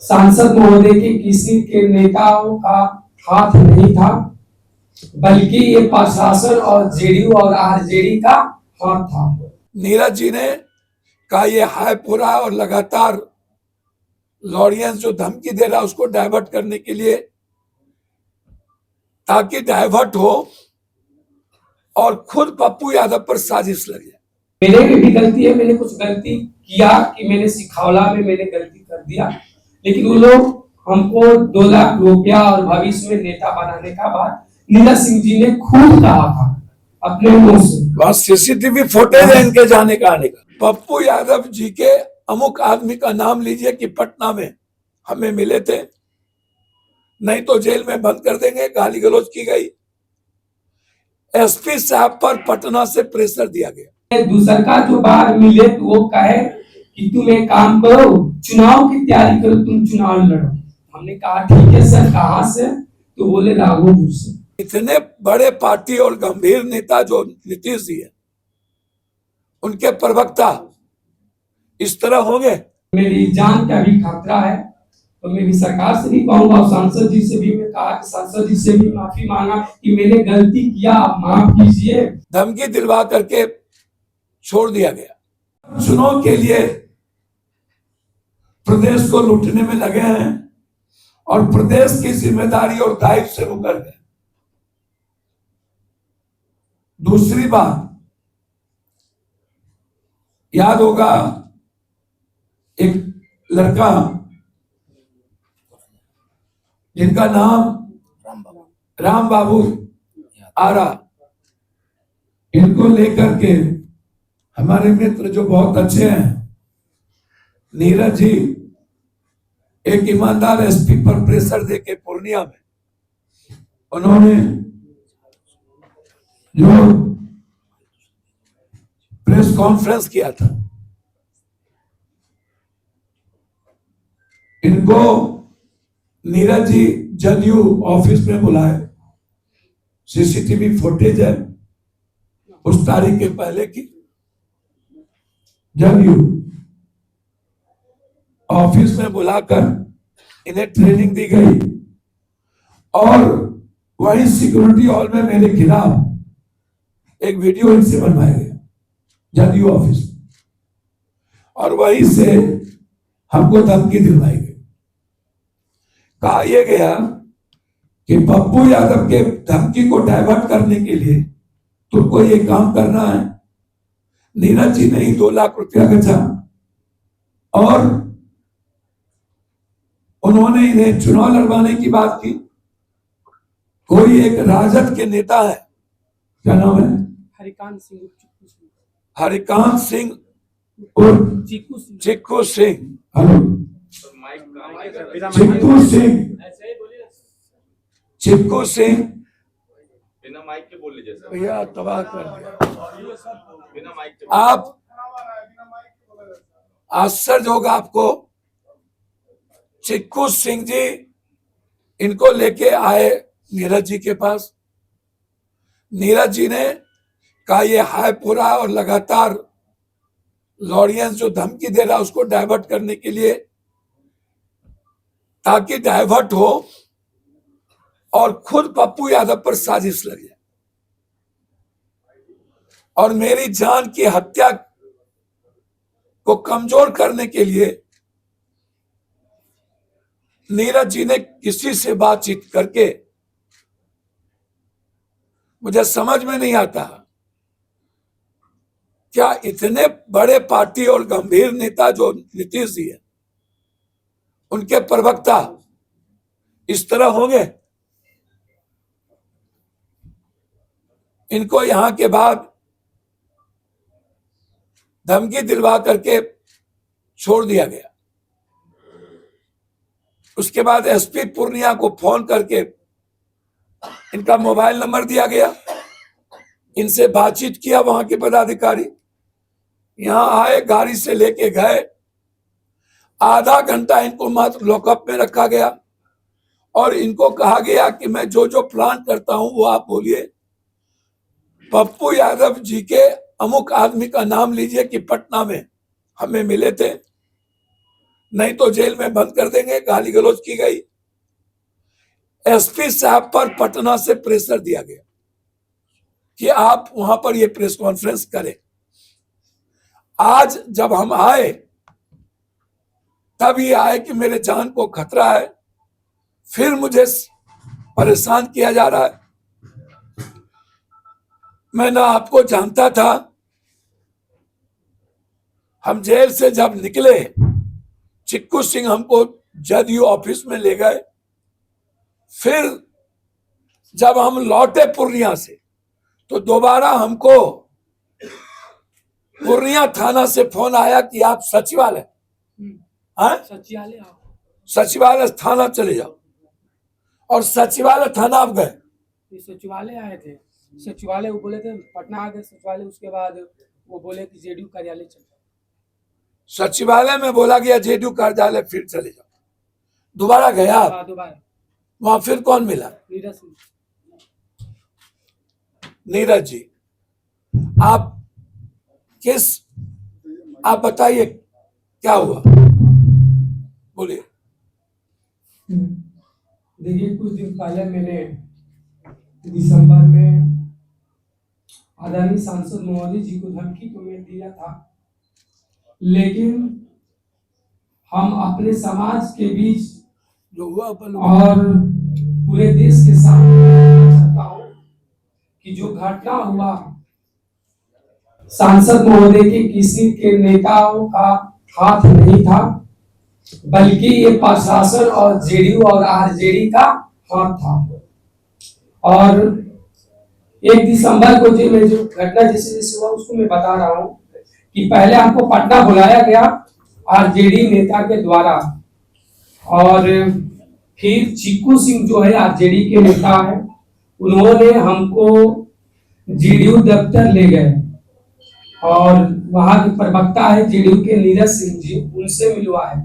सांसद महोदय के किसी के नेताओं का हाथ नहीं था, बल्कि ये प्रशासन और जेडीयू और आरजेडी का हाथ था। नीरज जी ने कहा ये हाइप हो रहा है और लगातार लॉरियंस जो धमकी दे रहा है उसको डाइवर्ट करने के लिए, ताकि डाइवर्ट हो और खुद पप्पू यादव पर साजिश लगे। मेरे में भी गलती है, मैंने कुछ गलती किया कि मैंने सिखावला में मैंने गलती कर दिया, लेकिन वो लोग हमको 2 लाख रुपया और भविष्य में नेता बनाने का बात नीरज सिंह जी ने खुद कहा था अपने मुंह से। बस सीसीटीवी फुटेज है इनके जाने का आने का। पप्पू यादव जी के अमुक आदमी का नाम लीजिए कि पटना में हमें मिले थे, नहीं तो जेल में बंद कर देंगे, गाली गलौज की गई। एसपी साहब पर पटना से प्रेशर दिया गया। दूसर का जो बार मिले तो वो कहे कि तुम एक काम करो, चुनाव की तैयारी करो, तुम चुनाव लड़ो। हमने कहा ठीक है सर, कहां से? तो बोले राघोपुर से। इतने बड़े पार्टी और गंभीर नेता जो नीतीश जी है, उनके प्रवक्ता इस तरह होंगे। मेरी जान का भी खतरा है, तो मैं भी सरकार से भी कहूंगा और सांसद जी से भी मैं कहा कि सांसद जी से भी माफी मांगा कि मैंने गलती किया, आप माफ कीजिए। धमकी दिलवा करके छोड़ दिया गया। चुनाव के लिए प्रदेश को लूटने में लगे हैं और प्रदेश की जिम्मेदारी और दायित्व से मुकर गए। दूसरी बात, याद होगा एक लड़का जिनका नाम राम बाबू आरा, इनको लेकर के हमारे मित्र जो बहुत अच्छे हैं, नीरज जी एक ईमानदार एसपी पर प्रेशर देके पूर्णिया में उन्होंने जो प्रेस कॉन्फ्रेंस किया था, इनको नीरज जी जदयू ऑफिस में बुलाए। सीसीटीवी फुटेज है उस तारीख के पहले की। जदयू ऑफिस में बुलाकर इन्हें ट्रेनिंग दी गई और वही सिक्योरिटी हॉल में मेरे खिलाफ एक वीडियो इनसे बनवाया गया जदयू ऑफिस, और वहीं से हमको धमकी दिलवाई गई। कहा यह गया कि पप्पू यादव के धमकी को डाइवर्ट करने के लिए तुमको ये काम करना है। नीरज जी ने ही 2 लाख रुपया गचा और उन्होंने इन्हें चुनाव लड़वाने की बात की। कोई एक राजद के नेता है, क्या नाम है? हरिकांत सिंह और चिक्कू सिंह, हेलो चिक्कू सिंह बिना माइक के बोल लीजिए सर। भैया तबाह कर बिना माइक के आप आश्चर्य होगा आपको। चिक्कू सिंह जी इनको लेके आए नीरज जी के पास। नीरज जी ने कहा ये हाइप हो रहा है और लगातार लॉरियंस जो धमकी दे रहा है उसको डाइवर्ट करने के लिए, ताकि डाइवर्ट हो और खुद पप्पू यादव पर साजिश लगे और मेरी जान की हत्या को कमजोर करने के लिए नीरज जी ने किसी से बातचीत करके, मुझे समझ में नहीं आता क्या इतने बड़े पार्टी और गंभीर नेता जो नीतीश जी है, उनके प्रवक्ता इस तरह होंगे। इनको यहां के बाद धमकी दिलवा करके छोड़ दिया गया। उसके बाद एसपी पूर्णिया को फोन करके इनका मोबाइल नंबर दिया गया, इनसे बातचीत किया। वहां के पदाधिकारी यहां आए, गाड़ी से लेके गए, आधा घंटा इनको मात्र लॉकअप में रखा गया और इनको कहा गया कि मैं जो जो प्लान करता हूं वो आप बोलिए। पप्पू यादव जी के अमुक आदमी का नाम लीजिए कि पटना में हमें मिले थे, नहीं तो जेल में बंद कर देंगे। गाली गलौज की गई। एसपी साहब पर पटना से प्रेशर दिया गया कि आप वहां पर ये प्रेस कॉन्फ्रेंस करें। आज जब हम आए तब ये आए कि मेरे जान को खतरा है, फिर मुझे परेशान किया जा रहा है। मैं ना आपको जानता था। हम जेल से जब निकले, चिक्कू सिंह हमको जदयू ऑफिस में ले गए। फिर जब हम लौटे पूर्णिया से तो दोबारा हमको पूर्णिया थाना से फोन आया कि आप सचिवालय सचिवालय थाना चले जाओ। और सचिवालय थाना आप गए। सचिवालय आए थे। सचिवालय वो बोले थे पटना आ गए सचिवालय। उसके बाद वो बोले कि जेडीयू कार्यालय चले जाओ। सचिवालय में बोला गया जेडीयू कार्यालय फिर चले जाओ। दोबारा गया आप? दोबारा। वहां फिर कौन मिला? नीरज जी। आप बताइए क्या हुआ, बोलिए। देखिए, कुछ दिन पहले मैंने दिसंबर में आदरणीय सांसद महोदय जी को धमकी तो मैं दिया था, लेकिन हम अपने समाज के बीच जो हुआ और पूरे देश के सामने चाहता हूं कि जो घटना हुआ, सांसद महोदय के किसी के नेताओं का हाथ नहीं था, बल्कि ये प्रशासन और जेडीयू और आरजेडी का हाथ था। और 1 दिसंबर को जो घटना जैसे हुआ उसको मैं बता रहा हूँ कि पहले हमको पटना बुलाया गया आरजेडी नेता के द्वारा, और फिर चिक्कू सिंह जो है आरजेडी के नेता है, उन्होंने हमको जेडीयू दफ्तर ले गए और वहां के प्रवक्ता है जेडीयू के नीरज सिंह जी, उनसे मिलवाए।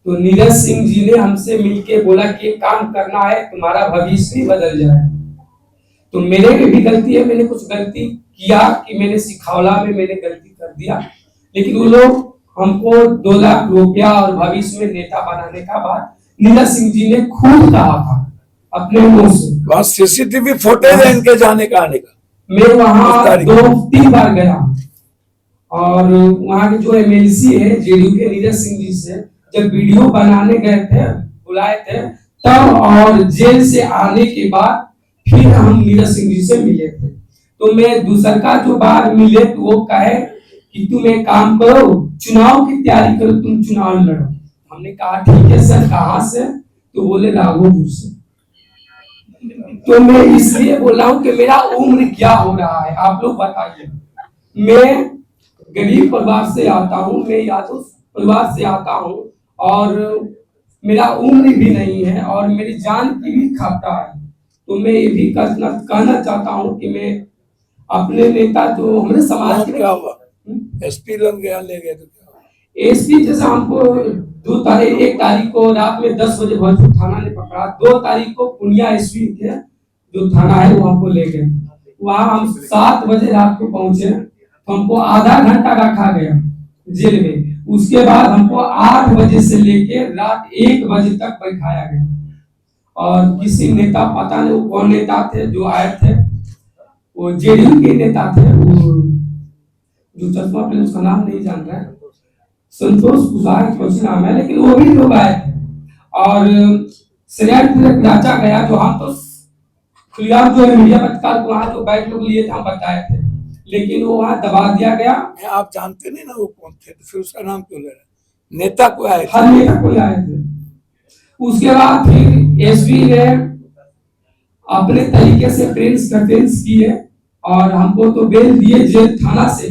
तो नीरज सिंह जी ने हमसे मिलके बोला कि काम करना है, तुम्हारा भविष्य भी बदल जाए। तो मेरे में भी गलती है, मैंने कुछ गलती किया कि मैंने सिखावला में मैंने गलती कर दिया, लेकिन वो लोग हमको 2 लाख रुपया और भविष्य में नेता बनाने का बात नीरज सिंह जी ने खुद कहा था अपने मुंह से। वहाँ सीसीटीवी फुटेज है इनके जाने का आने का। मैं वहाँ 2-3 बार गया और वहाँ के जो एमएलसी है जेडीयू के नीरज सिंह जी से जब वीडियो बनाने गए थे, बुलाए थे तब, और जेल से आने के बाद फिर हम नीरज सिंह जी से मिले थे। तो मैं दूसरा जो बार मिले तो वो कहे कि तुम एक काम करो, चुनाव की तैयारी करो, तुम चुनाव लड़ो। हमने कहा ठीक है सर, कहाँ से? तो बोले राघोपुर से। तो मैं इसलिए बोल रहा हूँ कि मेरा उम्र क्या हो रहा है, आप लोग बताइए। मैं गरीब परिवार से आता हूँ, मैं यादव परिवार से आता हूँ और मेरा उम्र भी नहीं है और मेरी जान की भी खतरा है। तो मैं ये भी कहना चाहता हूँ कि मैं अपने नेता जो हमारे समाज के क्या हुआ, एसपी लोग गया ले गए तो क्या हुआ? एसपी जैसे हमको 1 तारीख को रात में 10 बजे भरतपुर थाना ने पकड़ा, 2 तारीख को पुनिया एसपी के जो थाना है वो हमको ले गए। वहाँ हम 7 बजे रात को पहुंचे, तो हमको आधा घंटा रखा गया जेल में। उसके बाद हमको 8 बजे से लेके रात 1 बजे तक बैठाया गया। और किसी नेता, पता नहीं वो कौन नेता थे जो आए थे, वो जेडीयू के नेता थे, वो जो चश्मा पहले, उसका नाम नहीं जान रहा है, संतोष कुशवाहा कुछ नाम है, लेकिन वो भी लोग आए थे। और श्रेय राजा गया जो हम तो खुलेआम जो है मीडिया पत्रकार को वहाँ जो बैठ लोग लिए थे हम बताए थे, लेकिन वो वहाँ दबा दिया गया। आप जानते नहीं ना वो कौन थे, तो फिर उसका नाम क्यों ले रहे? नेता को आए थे, हर नेता को आए थे। उसके बाद फिर एसपी ने अपने तरीके से प्रेस कॉन्फ्रेंस किए और हमको तो बेल दिए जेल थाना से।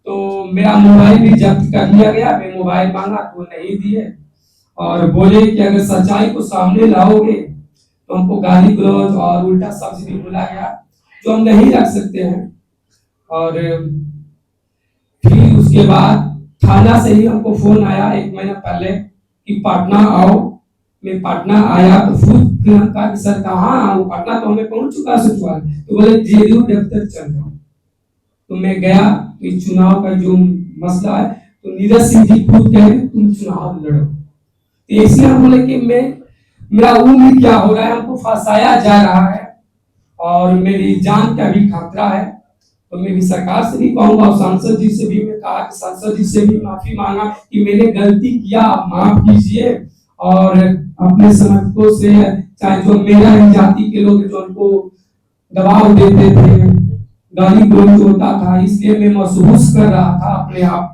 तो मेरा मोबाइल भी जब्त कर लिया गया, मैं मोबाइल मांगा तो नहीं दिए और बोले कि अगर सच्चाई को सामने लाओगे तो हमको गाली गलौज और उल्टा शब्द भी बोला गया जो हम नहीं रख सकते हैं। और फिर उसके बाद थाना से ही हमको फोन आया 1 महीना पहले कि पटना आओ। मैं पटना आया तो फिर हम कहा कि सर कहाँ आऊँ, पटना तो हमें पहुंच चुका सचिवालय। तो बोले जेडीयू दफ्तर चल रहा हूँ। तो मैं गया, इस चुनाव का जो मसला है तो नीरज सिंह जी खुद कह रहे तुम चुनाव लड़ो। तो इसलिए हम बोले कि मेरा उम्र क्या हो रहा है, हमको फंसाया जा रहा है और मेरी जान का भी खतरा है। तो मैं भी सरकार से भी कहूंगा और सांसद जी से भी मैं कहा कि सांसद जी से भी माफी मांगा कि मैंने गलती किया, आप माफ कीजिए। और अपने समर्थकों से, चाहे जो मेरा ही जाति के लोग जो उनको दबाव देते थे, गाली गलौज होता था, इसलिए मैं महसूस कर रहा था अपने आप